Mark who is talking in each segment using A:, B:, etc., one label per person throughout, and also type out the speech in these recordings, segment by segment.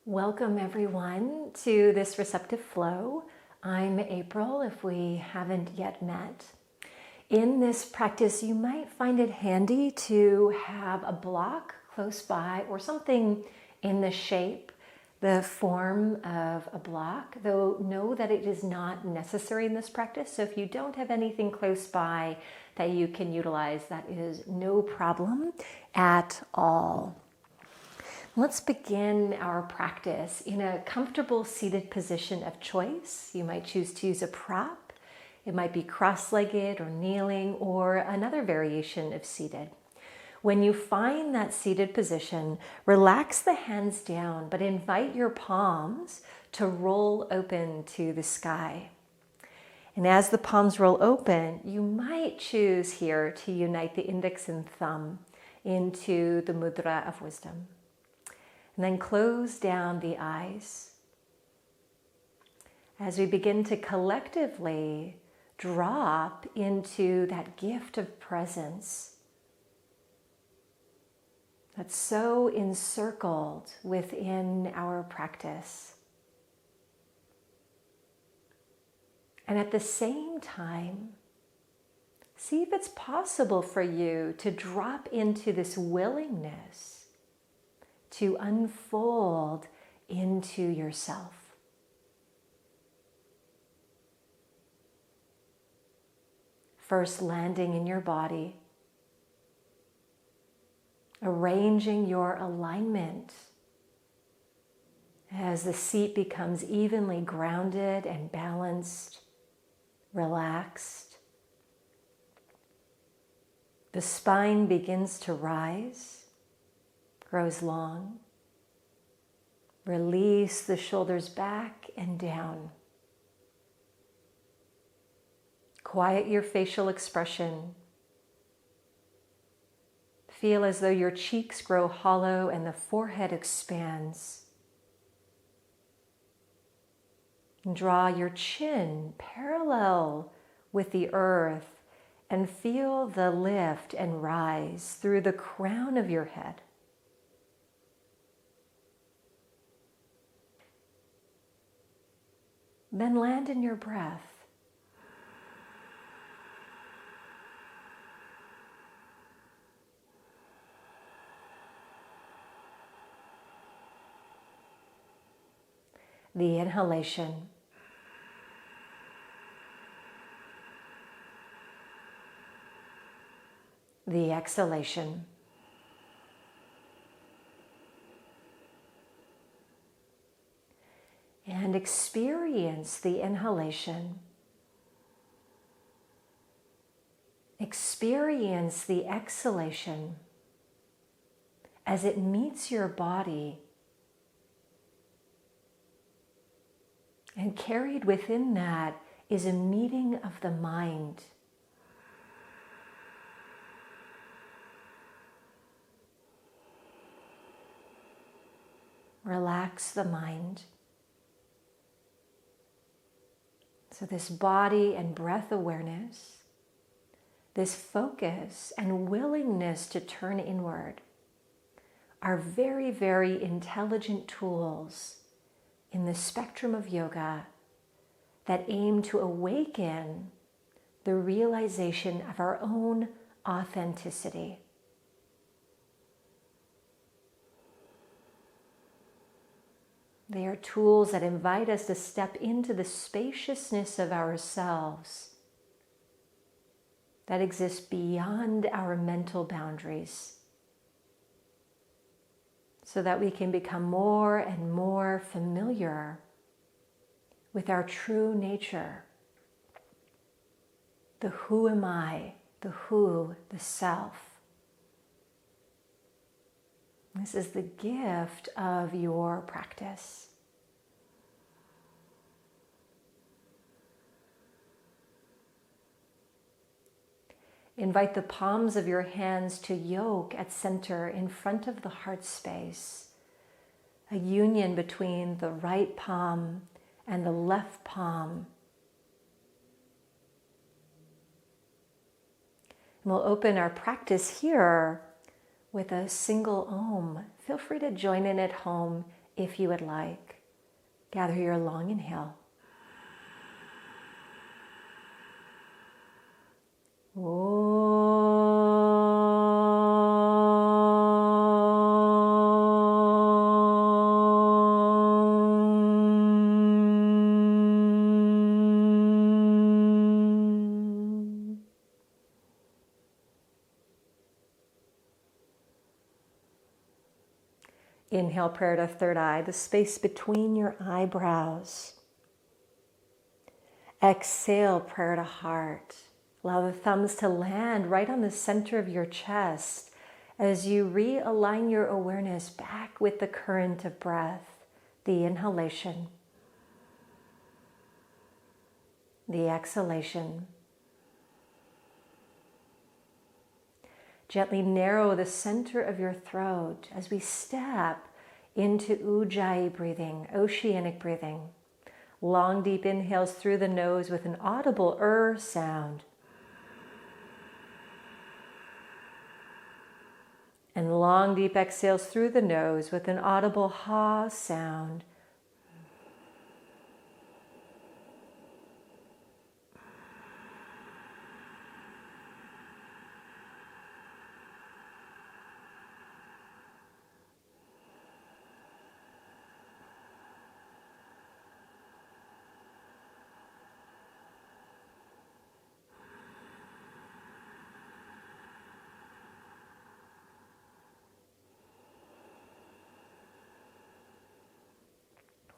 A: Welcome everyone to this Receptive Flow. I'm April, if we haven't yet met. In this practice, you might find it handy to have a block close by or something in the shape, the form of a block, though know that it is not necessary in this practice. So if you don't have anything close by that you can utilize, that is no problem at all. Let's begin our practice in a comfortable seated position of choice. You might choose to use a prop. It might be cross-legged or kneeling or another variation of seated. When you find that seated position, relax the hands down, but invite your palms to roll open to the sky. And as the palms roll open, you might choose here to unite the index and thumb into the mudra of wisdom. And then close down the eyes as we begin to collectively drop into that gift of presence that's so encircled within our practice. And at the same time, see if it's possible for you to drop into this willingness to unfold into yourself. First, landing in your body, arranging your alignment as the seat becomes evenly grounded and balanced, relaxed. The spine begins to rise, grows long. Release the shoulders back and down. Quiet your facial expression. Feel as though your cheeks grow hollow and the forehead expands. And draw your chin parallel with the earth and feel the lift and rise through the crown of your head. Then land in your breath. The inhalation. The exhalation. And experience the inhalation. Experience the exhalation as it meets your body. And carried within that is a meeting of the mind. Relax the mind. So this body and breath awareness, this focus and willingness to turn inward are very, very intelligent tools in the spectrum of yoga that aim to awaken the realization of our own authenticity. They are tools that invite us to step into the spaciousness of ourselves that exists beyond our mental boundaries, so that we can become more and more familiar with our true nature, the who am I, the who, the self. This is the gift of your practice. Invite the palms of your hands to yoke at center in front of the heart space, a union between the right palm and the left palm. And we'll open our practice here with a single Om. Feel free to join in at home if you would like. Gather your long inhale. Inhale, prayer to third eye, the space between your eyebrows. Exhale, prayer to heart. Allow the thumbs to land right on the center of your chest as you realign your awareness back with the current of breath, the inhalation, the exhalation. Gently narrow the center of your throat as we step into Ujjayi breathing, oceanic breathing. Long, deep inhales through the nose with an audible sound. And long, deep exhales through the nose with an audible ha sound.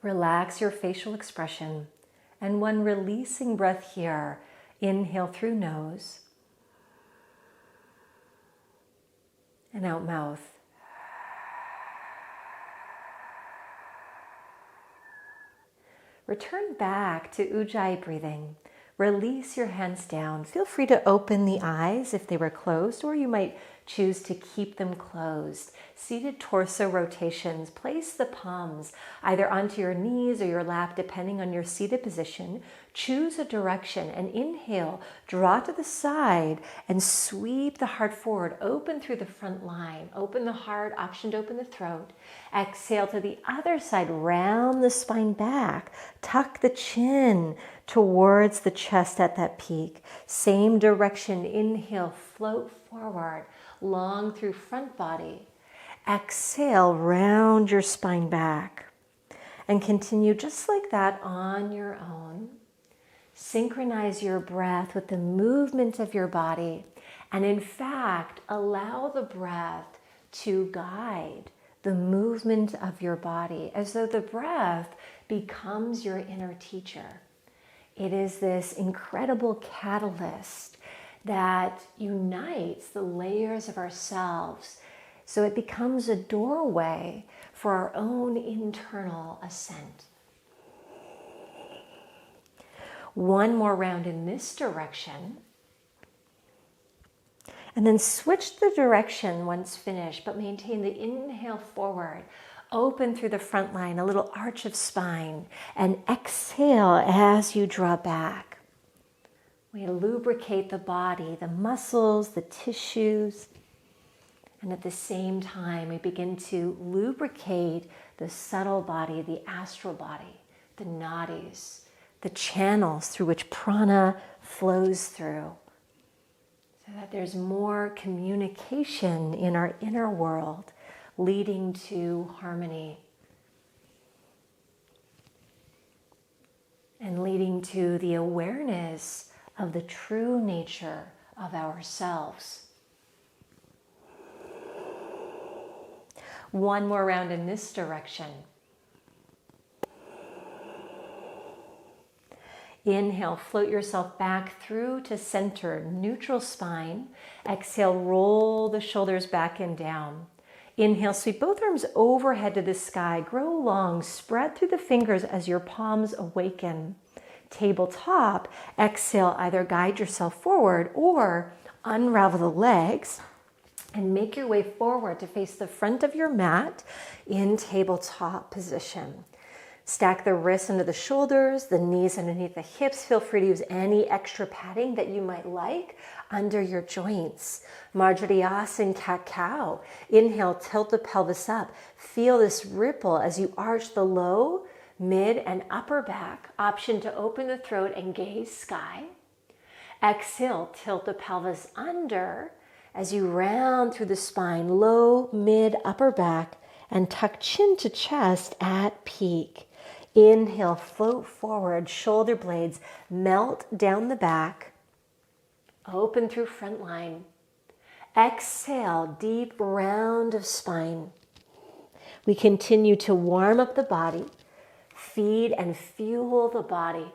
A: Relax your facial expression, and one releasing breath here. Inhale through nose and out mouth. Return back to Ujjayi breathing. Release your hands down. Feel free to open the eyes if they were closed, or you might choose to keep them closed. Seated torso rotations. Place the palms either onto your knees or your lap, depending on your seated position. Choose a direction and inhale, draw to the side and sweep the heart forward. Open through the front line. Open the heart, option to open the throat. Exhale to the other side, round the spine back. Tuck the chin towards the chest at that peak. Same direction, inhale, float forward, long through front body. Exhale, round your spine back. And continue just like that on your own. Synchronize your breath with the movement of your body. And in fact, allow the breath to guide the movement of your body, as though the breath becomes your inner teacher. It is this incredible catalyst that unites the layers of ourselves, so it becomes a doorway for our own internal ascent. One more round in this direction, and then switch the direction once finished, but maintain the inhale forward. Open through the front line, a little arch of spine, and exhale as you draw back. We lubricate the body, the muscles, the tissues, and at the same time, we begin to lubricate the subtle body, the astral body, the nadis, the channels through which prana flows through, so that there's more communication in our inner world, leading to harmony and leading to the awareness of the true nature of ourselves. One more round in this direction. Inhale, float yourself back through to center, neutral spine. Exhale, roll the shoulders back and down. Inhale, sweep both arms overhead to the sky. Grow long, spread through the fingers as your palms awaken. Tabletop, exhale, either guide yourself forward or unravel the legs and make your way forward to face the front of your mat in tabletop position. Stack the wrists under the shoulders, the knees underneath the hips. Feel free to use any extra padding that you might like under your joints. Marjariasana cat-cow. Inhale, tilt the pelvis up. Feel this ripple as you arch the low, mid, and upper back. Option to open the throat and gaze sky. Exhale, tilt the pelvis under as you round through the spine, low, mid, upper back, and tuck chin to chest at peak. Inhale, float forward, shoulder blades melt down the back, open through front line. Exhale, deep round of spine. We continue to warm up the body, feed and fuel the body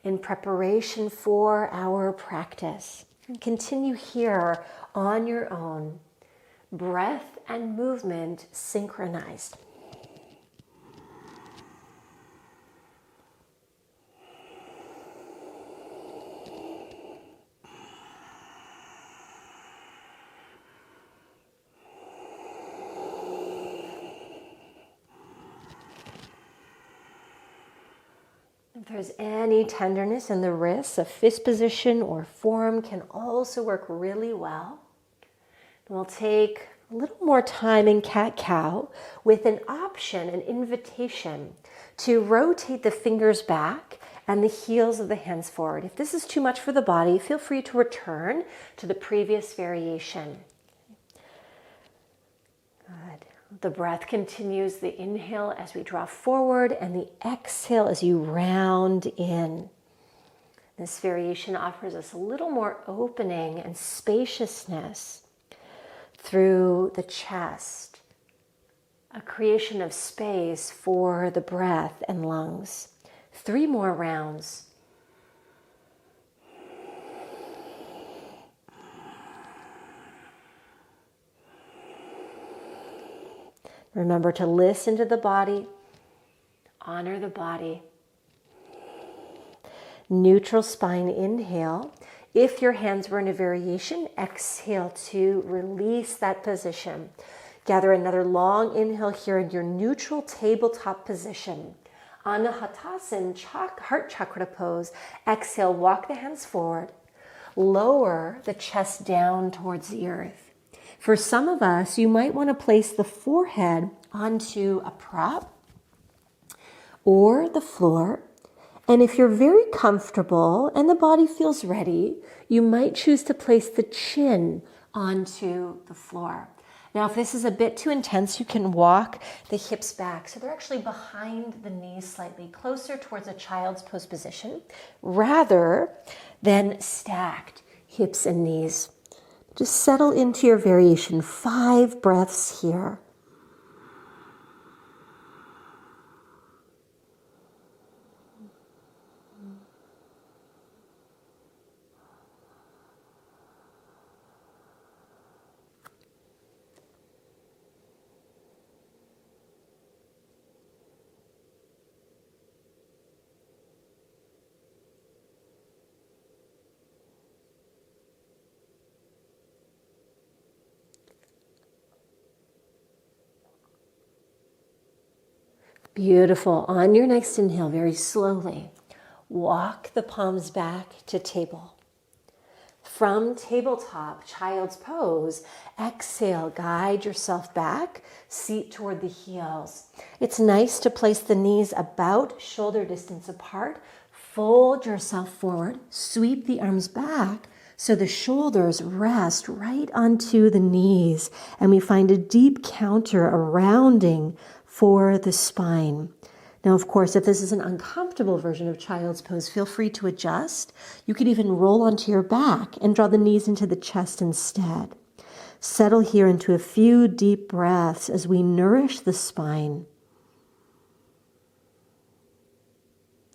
A: in preparation for our practice. And continue here on your own, breath and movement synchronized. If there's any tenderness in the wrists, a fist position or form can also work really well. We'll take a little more time in cat-cow with an option, an invitation to rotate the fingers back and the heels of the hands forward. If this is too much for the body, feel free to return to the previous variation. Good. The breath continues, the inhale as we draw forward and the exhale as you round in. This variation offers us a little more opening and spaciousness through the chest, a creation of space for the breath and lungs. 3 more rounds. Remember to listen to the body, honor the body. Neutral spine inhale. If your hands were in a variation, exhale to release that position. Gather another long inhale here in your neutral tabletop position. Anahatasana, heart chakra pose. Exhale, walk the hands forward. Lower the chest down towards the earth. For some of us, you might want to place the forehead onto a prop or the floor. And if you're very comfortable and the body feels ready, you might choose to place the chin onto the floor. Now, if this is a bit too intense, you can walk the hips back. So they're actually behind the knees slightly, closer towards a child's pose position, rather than stacked hips and knees. Just settle into your variation. 5 breaths here. Beautiful. On your next inhale, very slowly, walk the palms back to table. From tabletop, child's pose, exhale, guide yourself back, seat toward the heels. It's nice to place the knees about shoulder distance apart. Fold yourself forward, sweep the arms back so the shoulders rest right onto the knees, and we find a deep counter, a rounding for the spine. Now, of course, if this is an uncomfortable version of child's pose, feel free to adjust. You could even roll onto your back and draw the knees into the chest instead. Settle here into a few deep breaths as we nourish the spine.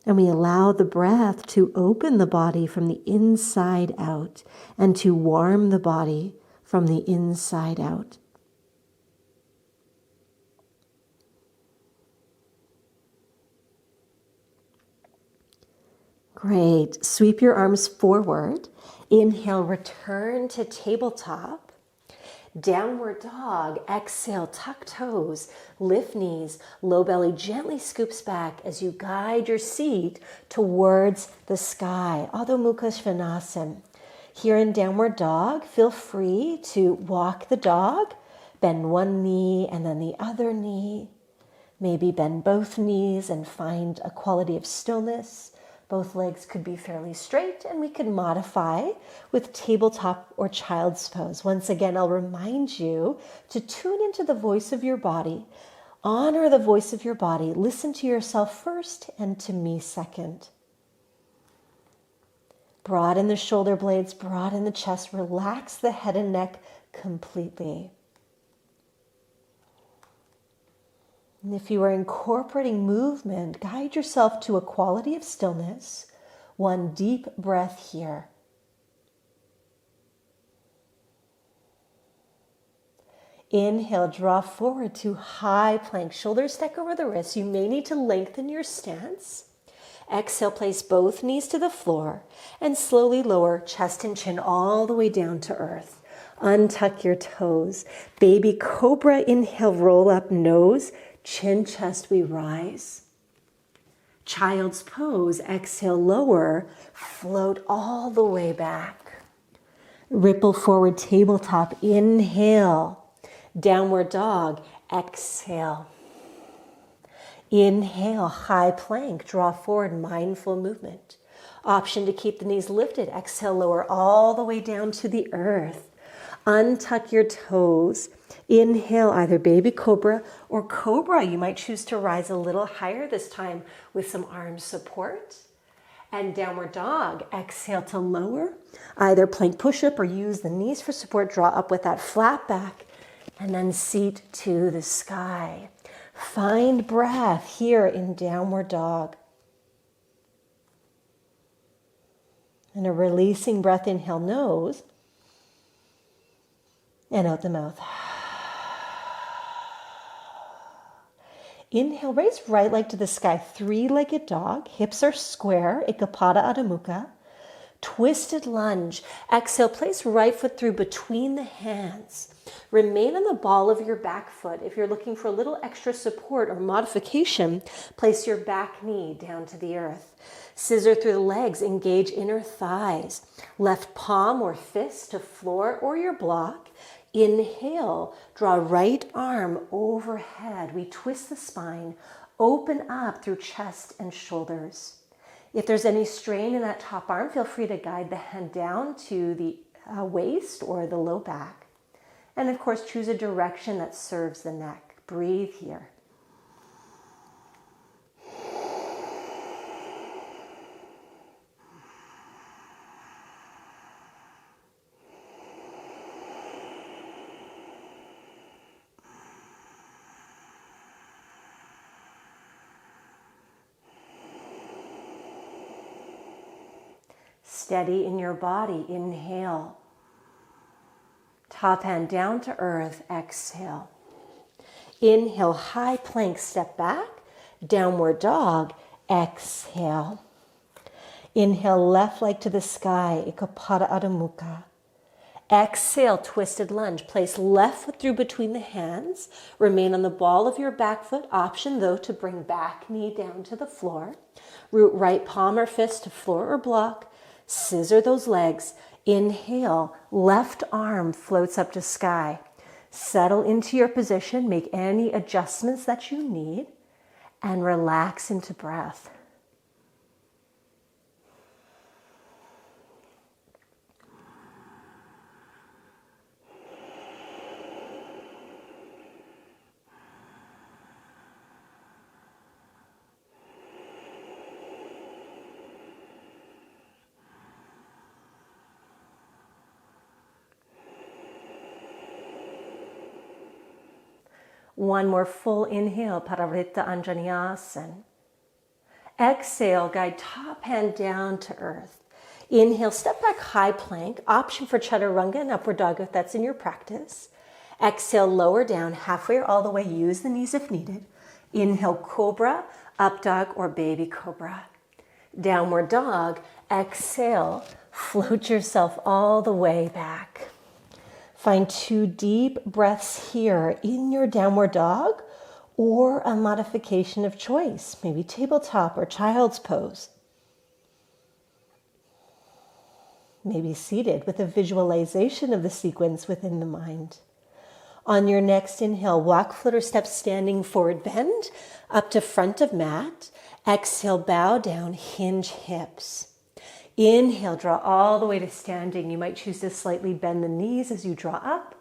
A: And we allow the breath to open the body from the inside out and to warm the body from the inside out. Great. Sweep your arms forward. Inhale, return to tabletop. Downward dog, exhale, tuck toes, lift knees, low belly gently scoops back as you guide your seat towards the sky. Adho Mukha Svanasana. Here in downward dog, feel free to walk the dog, bend one knee and then the other knee. Maybe bend both knees and find a quality of stillness. Both legs could be fairly straight, and we could modify with tabletop or child's pose. Once again, I'll remind you to tune into the voice of your body. Honor the voice of your body. Listen to yourself first and to me second. Broaden the shoulder blades, broaden the chest, relax the head and neck completely. And if you are incorporating movement, guide yourself to a quality of stillness. One deep breath here. Inhale, draw forward to high plank. Shoulders stack over the wrists. You may need to lengthen your stance. Exhale, place both knees to the floor and slowly lower chest and chin all the way down to earth. Untuck your toes. Baby cobra, inhale, roll up nose. Chin, chest, we rise. Child's pose, exhale, lower, float all the way back. Ripple forward, tabletop, inhale. Downward dog, exhale. Inhale, high plank, draw forward, mindful movement. Option to keep the knees lifted, exhale, lower all the way down to the earth. Untuck your toes. Inhale, either baby cobra or cobra. You might choose to rise a little higher this time with some arm support. And downward dog, exhale to lower. Either plank push-up or use the knees for support. Draw up with that flat back and then seat to the sky. Find breath here in downward dog. And a releasing breath, inhale nose and out the mouth. Inhale, raise right leg to the sky, three-legged dog. Hips are square, Ekapada Adho Mukha. Twisted lunge. Exhale, place right foot through between the hands. Remain on the ball of your back foot. If you're looking for a little extra support or modification, place your back knee down to the earth. Scissor through the legs, engage inner thighs. Left palm or fist to floor or your block. Inhale, draw right arm overhead. We twist the spine, open up through chest and shoulders. If there's any strain in that top arm, feel free to guide the hand down to the waist or the low back. And of course, choose a direction that serves the neck. Breathe here. Steady in your body, inhale. Top hand down to earth, exhale. Inhale, high plank, step back. Downward dog, exhale. Inhale, left leg to the sky, Ekapada Adho Mukha. Exhale, twisted lunge. Place left foot through between the hands. Remain on the ball of your back foot. Option though to bring back knee down to the floor. Root right palm or fist to floor or block. Scissor those legs. Inhale, left arm floats up to sky. Settle into your position. Make any adjustments that you need and relax into breath. One more full inhale, Parivrtta Anjaneyasana. Exhale, guide top hand down to earth. Inhale, step back, high plank. Option for Chaturanga and upward dog if that's in your practice. Exhale, lower down, halfway or all the way. Use the knees if needed. Inhale, cobra, up dog or baby cobra. Downward dog. Exhale, float yourself all the way back.
B: Find 2 deep breaths here in your downward dog or a modification of choice, maybe tabletop or child's pose. Maybe seated with a visualization of the sequence within the mind. On your next inhale, walk, float, or step, standing forward bend up to front of mat. Exhale, bow down, hinge hips. Inhale, draw all the way to standing. You might choose to slightly bend the knees as you draw up.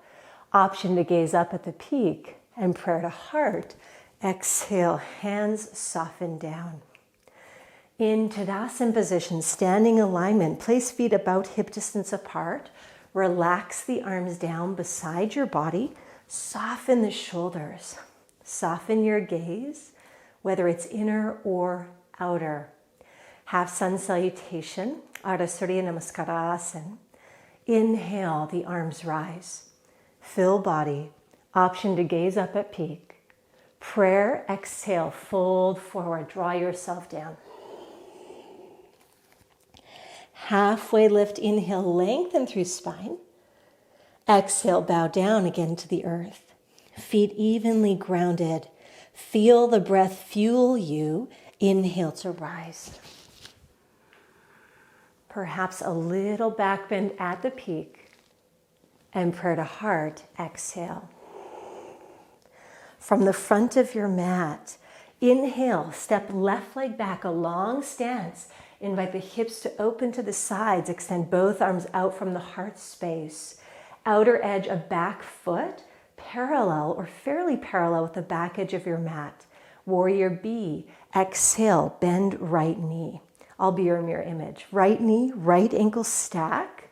B: Option to gaze up at the peak and prayer to heart. Exhale, hands soften down. In Tadasana position, standing alignment, place feet about hip distance apart. Relax the arms down beside your body. Soften the shoulders. Soften your gaze, whether it's inner or outer. Half sun salutation, Ardha Surya Namaskarasan. Inhale, the arms rise. Fill body. Option to gaze up at peak. Prayer, exhale, fold forward, draw yourself down. Halfway lift, inhale, lengthen through spine. Exhale, bow down again to the earth. Feet evenly grounded. Feel the breath fuel you. Inhale to rise. Perhaps a little back bend at the peak. And prayer to heart, exhale. From the front of your mat, inhale, step left leg back, a long stance. Invite the hips to open to the sides. Extend both arms out from the heart space. Outer edge of back foot, parallel or fairly parallel with the back edge of your mat. Warrior B, exhale, bend right knee. I'll be your mirror image. Right knee, right ankle stack.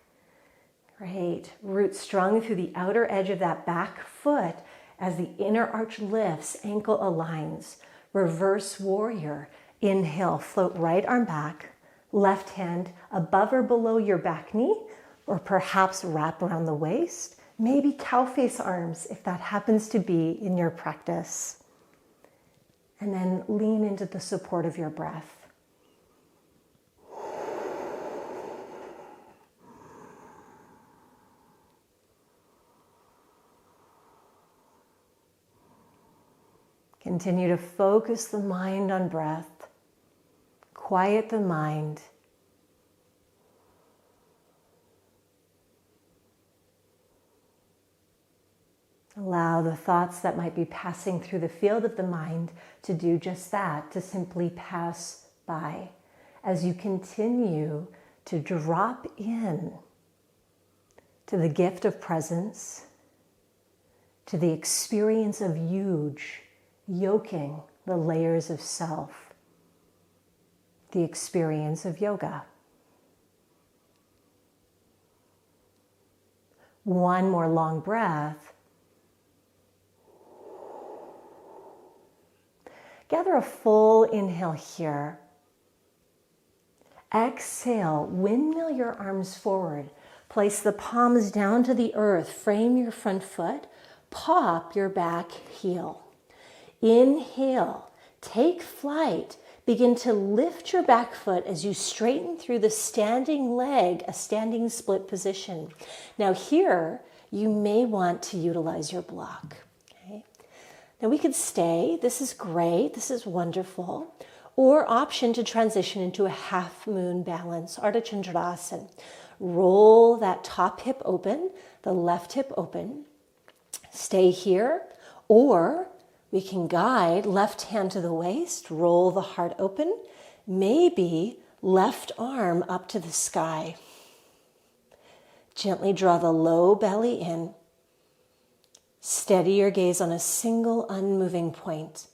B: Great. Root strong through the outer edge of that back foot as the inner arch lifts, ankle aligns. Reverse warrior. Inhale, float right arm back. Left hand above or below your back knee, or perhaps wrap around the waist. Maybe cow face arms if that happens to be in your practice. And then lean into the support of your breath. Continue to focus the mind on breath. Quiet the mind. Allow the thoughts that might be passing through the field of the mind to do just that, to simply pass by as you continue to drop in to the gift of presence, to the experience of huge, yoking the layers of self, the experience of yoga. One more long breath. Gather a full inhale here. Exhale, windmill your arms forward. Place the palms down to the earth. Frame your front foot. Pop your back heel. Inhale, take flight. Begin to lift your back foot as you straighten through the standing leg, a standing split position. Now here, you may want to utilize your block. Okay? Now we could stay. This is great. This is wonderful. Or option to transition into a half moon balance, Ardha Chandrasana. Roll that top hip open, the left hip open. Stay here, or we can guide left hand to the waist, roll the heart open, maybe left arm up to the sky. Gently draw the low belly in. Steady your gaze on a single unmoving point.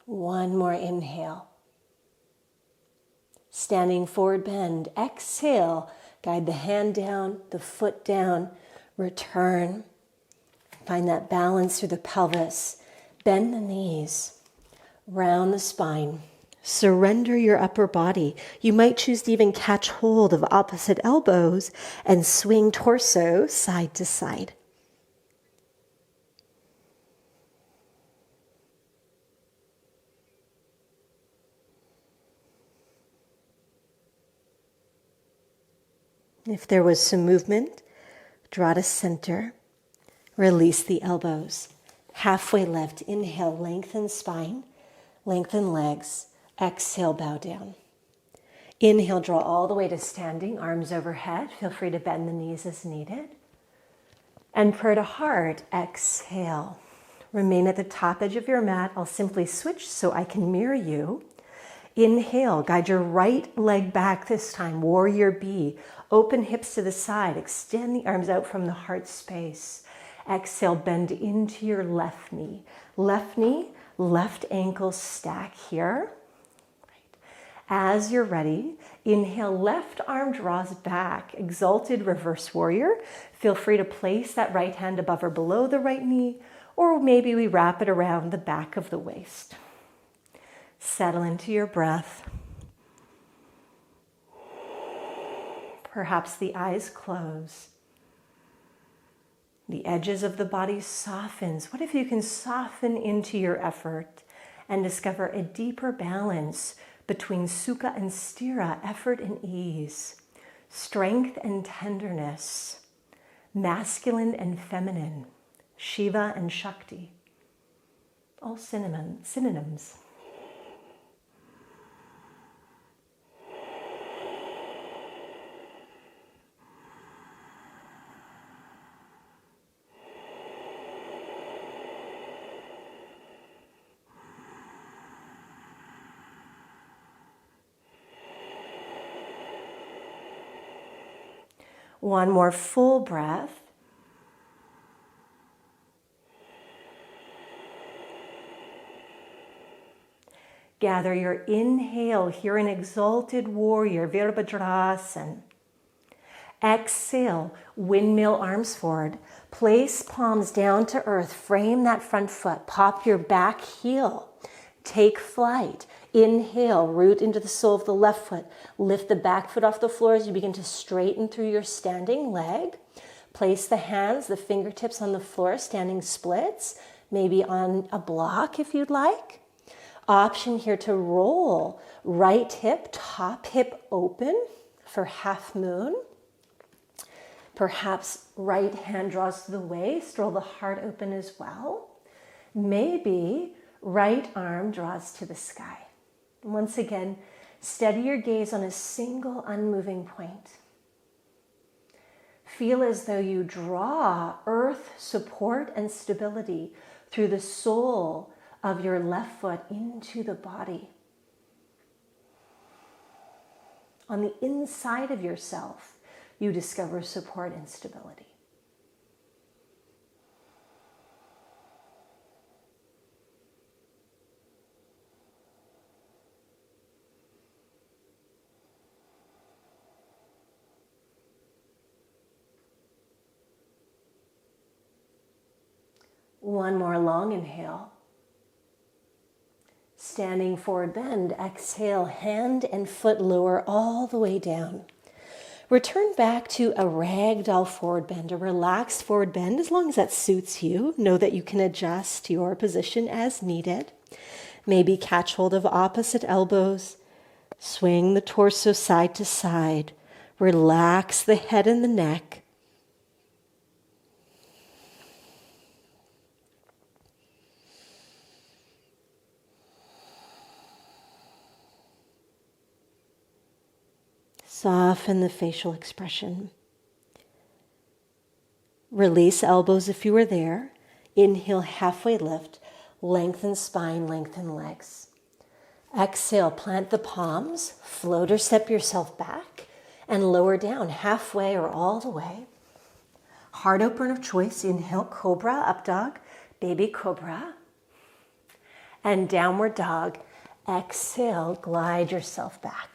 B: One more inhale. Standing forward bend. Exhale. Guide the hand down, the foot down. Return. Find that balance through the pelvis. Bend the knees. Round the spine. Surrender your upper body. You might choose to even catch hold of opposite elbows and swing torso side to side. If there was some movement, draw to center. Release the elbows. Halfway lift. Inhale, lengthen spine, lengthen legs. Exhale, bow down. Inhale, draw all the way to standing, arms overhead. Feel free to bend the knees as needed. And prayer to heart, exhale. Remain at the top edge of your mat. I'll simply switch so I can mirror you. Inhale, guide your right leg back this time, warrior B. Open hips to the side, extend the arms out from the heart space. Exhale, bend into your left knee. Left knee, left ankle stack here. As you're ready, inhale, left arm draws back, exalted reverse warrior. Feel free to place that right hand above or below the right knee, or maybe we wrap it around the back of the waist. Settle into your breath. Perhaps the eyes close. The edges of the body softens. What if you can soften into your effort and discover a deeper balance between sukha and sthira, effort and ease, strength and tenderness, masculine and feminine, Shiva and Shakti, all synonyms. One more full breath. Gather your inhale here in exalted warrior, Virabhadrasana. Exhale, windmill arms forward. Place palms down to earth. Frame that front foot. Pop your back heel. Take flight. Inhale, root into the sole of the left foot. Lift the back foot off the floor as you begin to straighten through your standing leg. Place the hands, the fingertips on the floor, standing splits, maybe on a block if you'd like. Option here to roll. Right hip, top hip open for half moon. Perhaps right hand draws to the waist, roll the heart open as well. Maybe right arm draws to the sky. Once again, steady your gaze on a single unmoving point. Feel as though you draw earth support and stability through the sole of your left foot into the body. On the inside of yourself, you discover support and stability. One more long inhale. Standing forward bend, exhale, hand and foot lower all the way down. Return back to a ragdoll forward bend, a relaxed forward bend, as long as that suits you. Know that you can adjust your position as needed. Maybe catch hold of opposite elbows. Swing the torso side to side. Relax the head and the neck. Soften the facial expression. Release elbows if you are there. Inhale, halfway lift. Lengthen spine, lengthen legs. Exhale, plant the palms. Float or step yourself back. And lower down, halfway or all the way. Heart open of choice. Inhale, cobra, up dog, baby cobra. And downward dog. Exhale, glide yourself back.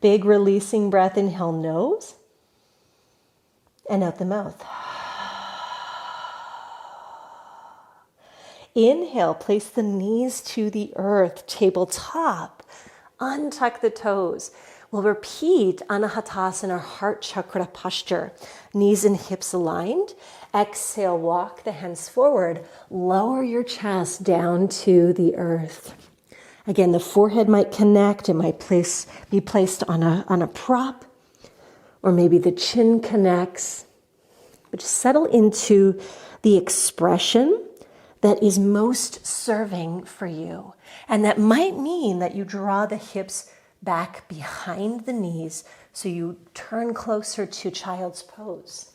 B: Big releasing breath, inhale nose and out the mouth. Inhale, place the knees to the earth, tabletop. Untuck the toes. We'll repeat Anahatasana, heart chakra posture. Knees and hips aligned. Exhale, walk the hands forward. Lower your chest down to the earth. Again, the forehead might connect. It might be placed on a prop, or maybe the chin connects. But just settle into the expression that is most serving for you. And that might mean that you draw the hips back behind the knees so you turn closer to child's pose.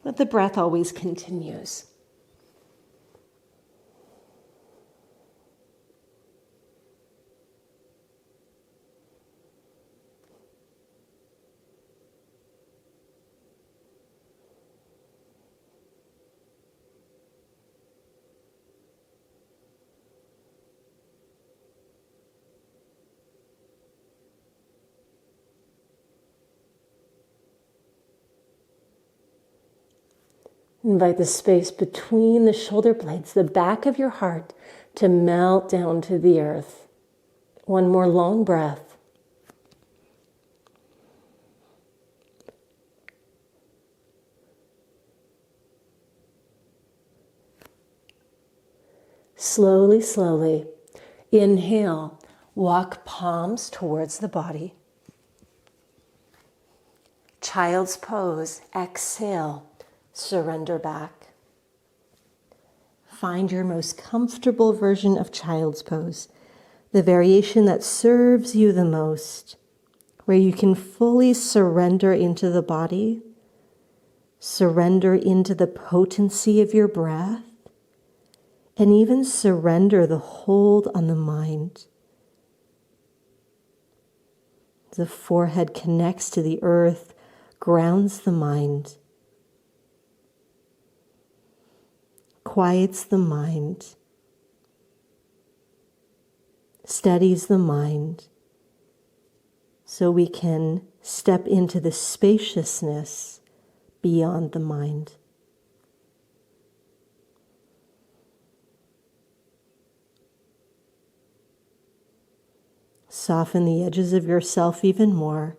B: But the breath always continues. Invite the space between the shoulder blades, the back of your heart, to melt down to the earth. One more long breath. Slowly, slowly, inhale, walk palms towards the body. Child's pose, exhale. Surrender back. Find your most comfortable version of child's pose, the variation that serves you the most, where you can fully surrender into the body, surrender into the potency of your breath, and even surrender the hold on the mind. The forehead connects to the earth, grounds the mind, quiets the mind, steadies the mind, so we can step into the spaciousness beyond the mind. Soften the edges of yourself even more.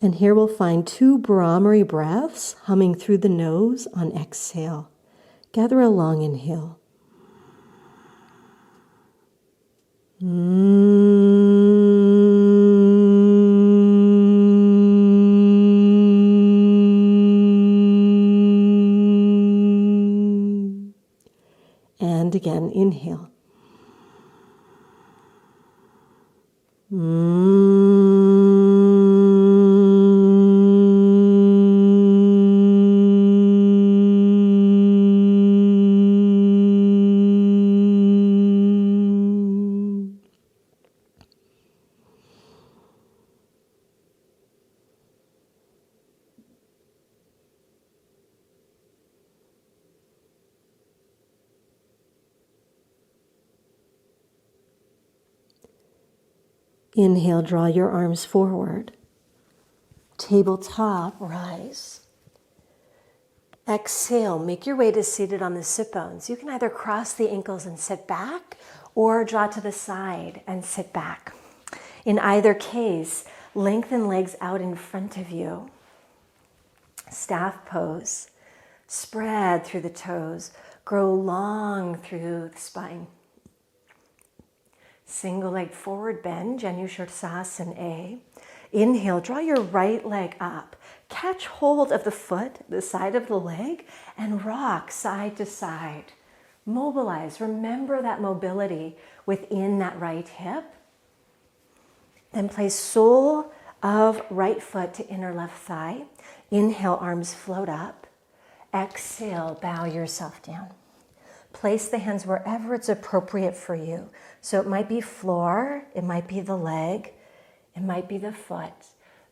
B: And here we'll find 2 Brahmari breaths humming through the nose on exhale. Gather a long inhale. And again, inhale. Inhale, draw your arms forward. Tabletop, rise. Exhale, make your way to seated on the sit bones. You can either cross the ankles and sit back, or draw to the side and sit back. In either case, lengthen legs out in front of you. Staff pose. Spread through the toes. Grow long through the spine. Single leg forward bend, Janusharsasana A. Inhale, draw your right leg up. Catch hold of the foot, the side of the leg, and rock side to side. Mobilize, remember that mobility within that right hip. Then place sole of right foot to inner left thigh. Inhale, arms float up. Exhale, bow yourself down. Place the hands wherever it's appropriate for you. So it might be floor, it might be the leg, it might be the foot.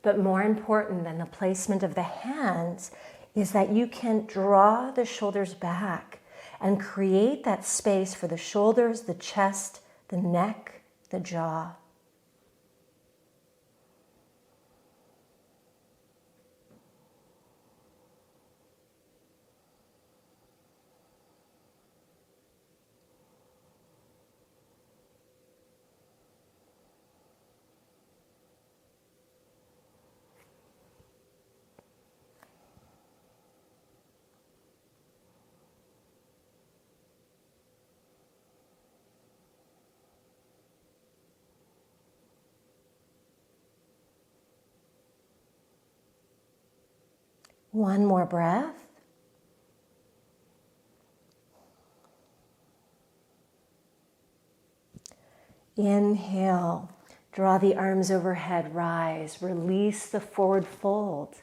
B: But more important than the placement of the hands is that you can draw the shoulders back and create that space for the shoulders, the chest, the neck, the jaw.
A: One more breath. Inhale, draw the arms overhead, rise, release the forward fold.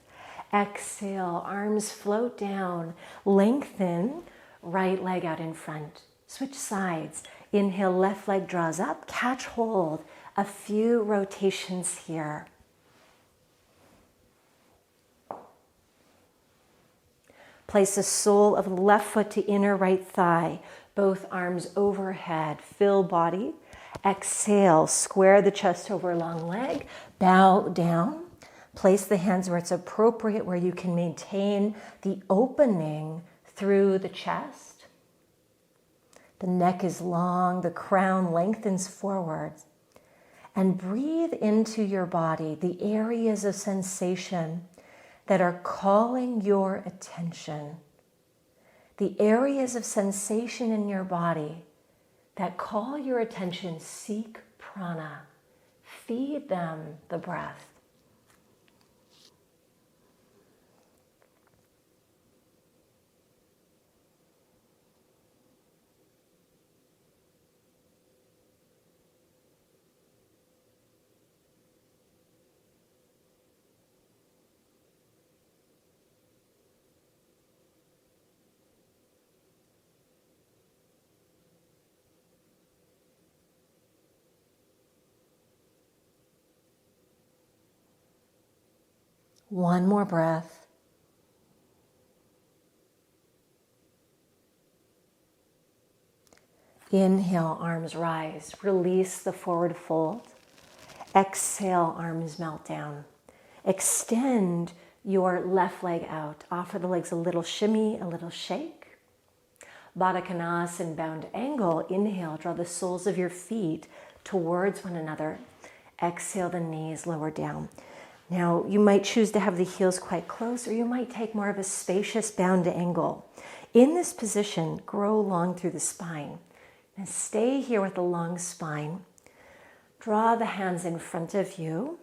A: Exhale, arms float down, lengthen, right leg out in front. Switch sides. Inhale, left leg draws up, catch hold. A few rotations here. Place the sole of the left foot to inner right thigh. Both arms overhead, fill body. Exhale, square the chest over long leg, bow down. Place the hands where it's appropriate, where you can maintain the opening through the chest. The neck is long, the crown lengthens forward. And breathe into your body the areas of sensation that are calling your attention. The areas of sensation in your body that call your attention, seek prana. Feed them the breath. One more breath. Inhale, arms rise. Release the forward fold. Exhale, arms melt down. Extend your left leg out. Offer the legs a little shimmy, a little shake. Baddha Konasana, bound angle. Inhale, draw the soles of your feet towards one another. Exhale, the knees lower down. Now, you might choose to have the heels quite close, or you might take more of a spacious bound angle. In this position, grow long through the spine. And stay here with a long spine. Draw the hands in front of you.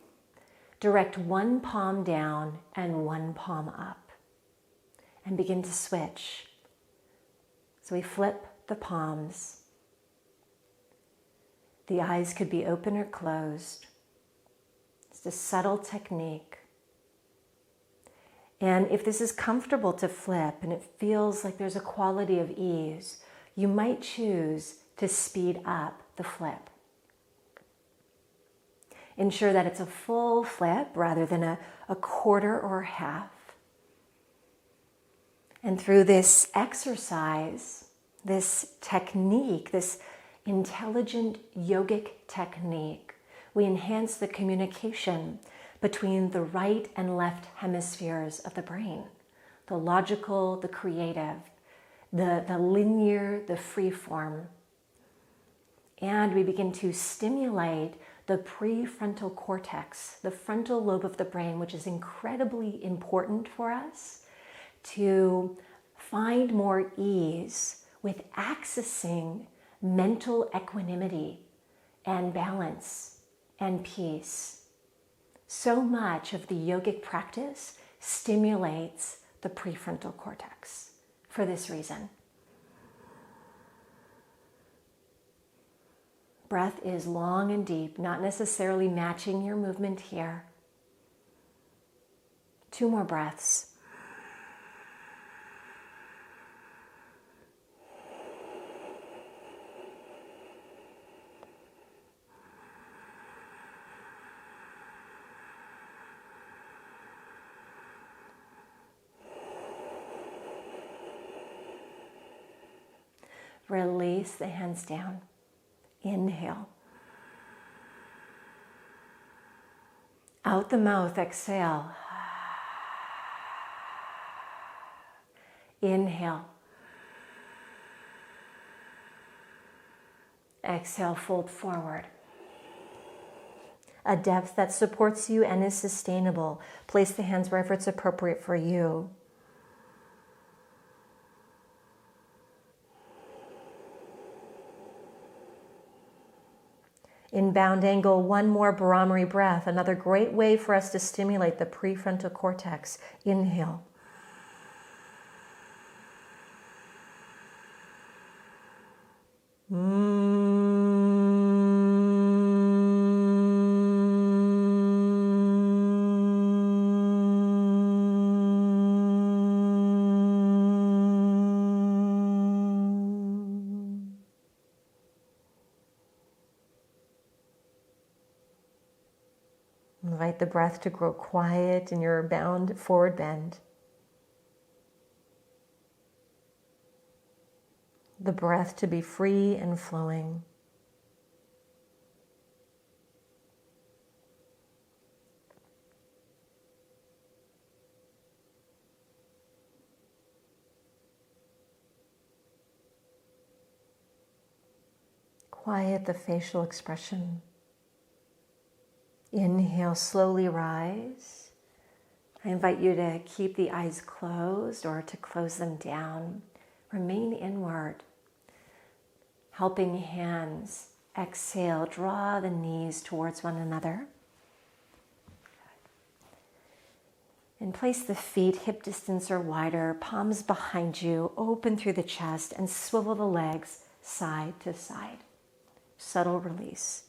A: Direct one palm down and one palm up. And begin to switch. So we flip the palms. The eyes could be open or closed. It's a subtle technique. And if this is comfortable to flip and it feels like there's a quality of ease, you might choose to speed up the flip. Ensure that it's a full flip rather than a quarter or half. And through this exercise, this technique, this intelligent yogic technique, we enhance the communication between the right and left hemispheres of the brain, the logical, the creative, the linear, the free form. And we begin to stimulate the prefrontal cortex, the frontal lobe of the brain, which is incredibly important for us to find more ease with accessing mental equanimity and balance and peace. So much of the yogic practice stimulates the prefrontal cortex for this reason. Breath is long and deep, not necessarily matching your movement here. 2 more breaths. Release the hands down. Inhale. Out the mouth, exhale. Inhale. Exhale, fold forward. A depth that supports you and is sustainable. Place the hands wherever it's appropriate for you. In bound angle, one more Bhramari breath, another great way for us to stimulate the prefrontal cortex. Inhale. Invite the breath to grow quiet in your bound forward bend. The breath to be free and flowing. Quiet the facial expression. Inhale, slowly rise. I invite you to keep the eyes closed or to close them down. Remain inward. Helping hands. Exhale, draw the knees towards one another. And place the feet hip distance or wider, palms behind you, open through the chest, and swivel the legs side to side. Subtle release.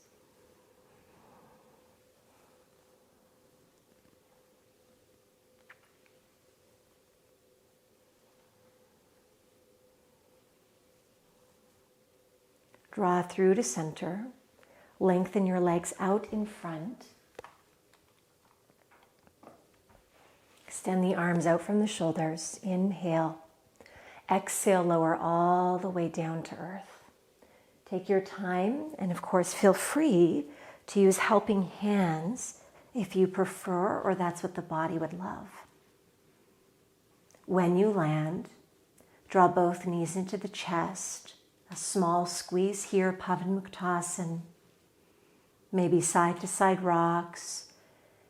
A: Draw through to center. Lengthen your legs out in front. Extend the arms out from the shoulders. Inhale. Exhale, lower all the way down to earth. Take your time, and of course, feel free to use helping hands if you prefer, or that's what the body would love. When you land, draw both knees into the chest. A small squeeze here, Pavanmuktasana. Maybe side to side rocks.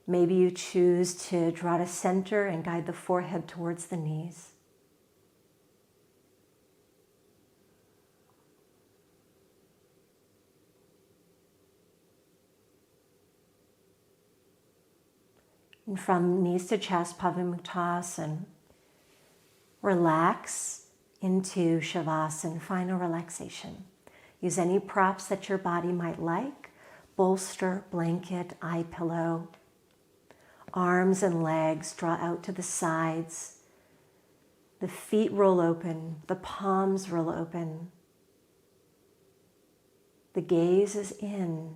A: Maybe you choose to draw to center and guide the forehead towards the knees. And from knees to chest, Pavanmuktasana. Relax into Shavasana, final relaxation. Use any props that your body might like. Bolster, blanket, eye pillow. Arms and legs draw out to the sides. The feet roll open, the palms roll open. The gaze is in.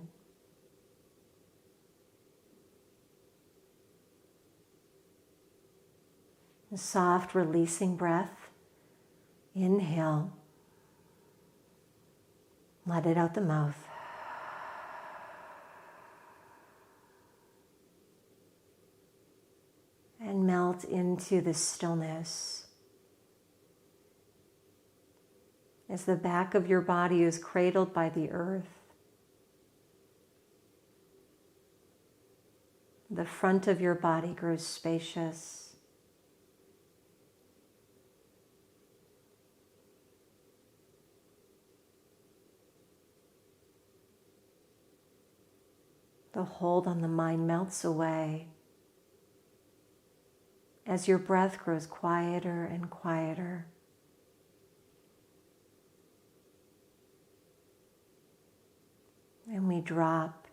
A: A soft releasing breath. Inhale. Let it out the mouth. And melt into the stillness. As the back of your body is cradled by the earth, the front of your body grows spacious. The hold on the mind melts away as your breath grows quieter and quieter. And we drop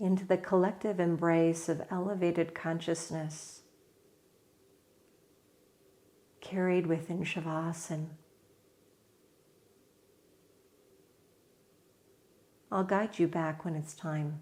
A: into the collective embrace of elevated consciousness carried within Shavasana. I'll guide you back when it's time.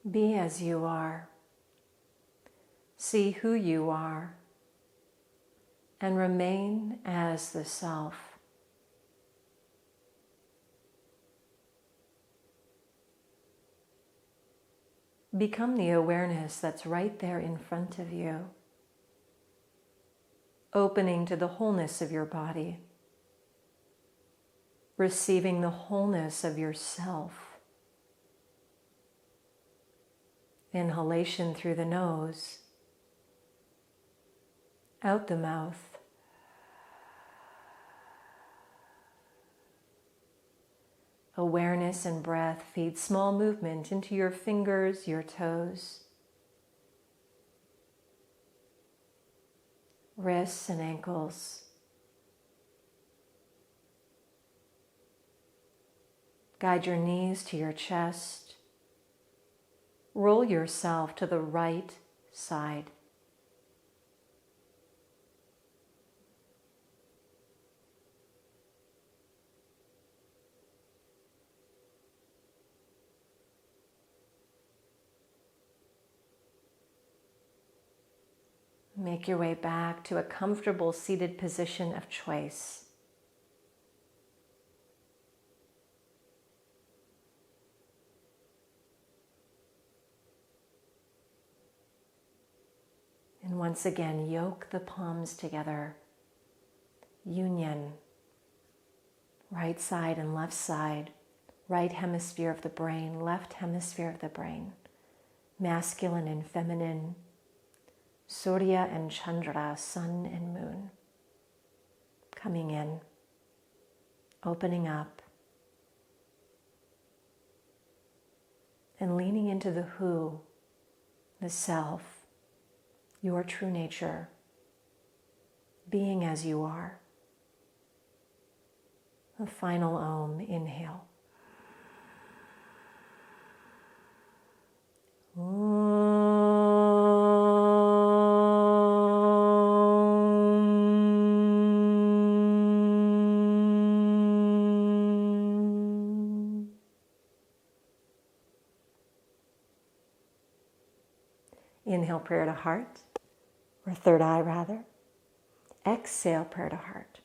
A: Be as you are. See who you are and remain as the self. Become the awareness that's right there in front of you, opening to the wholeness of your body, receiving the wholeness of yourself. Inhalation through the nose, out the mouth. Awareness and breath feed small movement into your fingers, your toes, wrists and ankles. Guide your knees to your chest. Roll yourself to the right side. Make your way back to a comfortable seated position of choice. And once again, yoke the palms together. Union. Right side and left side. Right hemisphere of the brain, left hemisphere of the brain. Masculine and feminine. Surya and Chandra, sun and moon. Coming in. Opening up. And leaning into the who, the self. Your true nature, being as you are. A final Om, inhale. Inhale, prayer to heart, or third eye rather. Exhale, prayer to heart.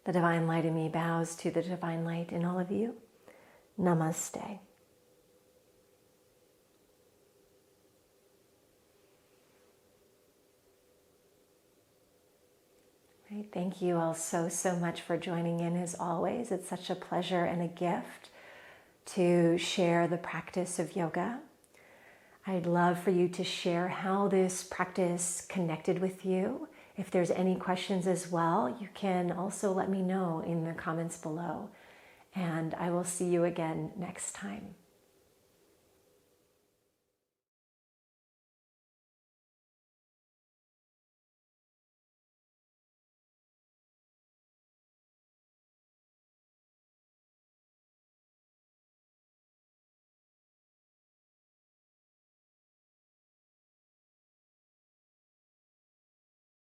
A: The divine light in me bows to the divine light in all of you. Namaste. Right, thank you all so much for joining in as always. It's such a pleasure and a gift to share the practice of yoga. I'd love for you to share how this practice connected with you. If there's any questions as well, you can also let me know in the comments below. And I will see you again next time.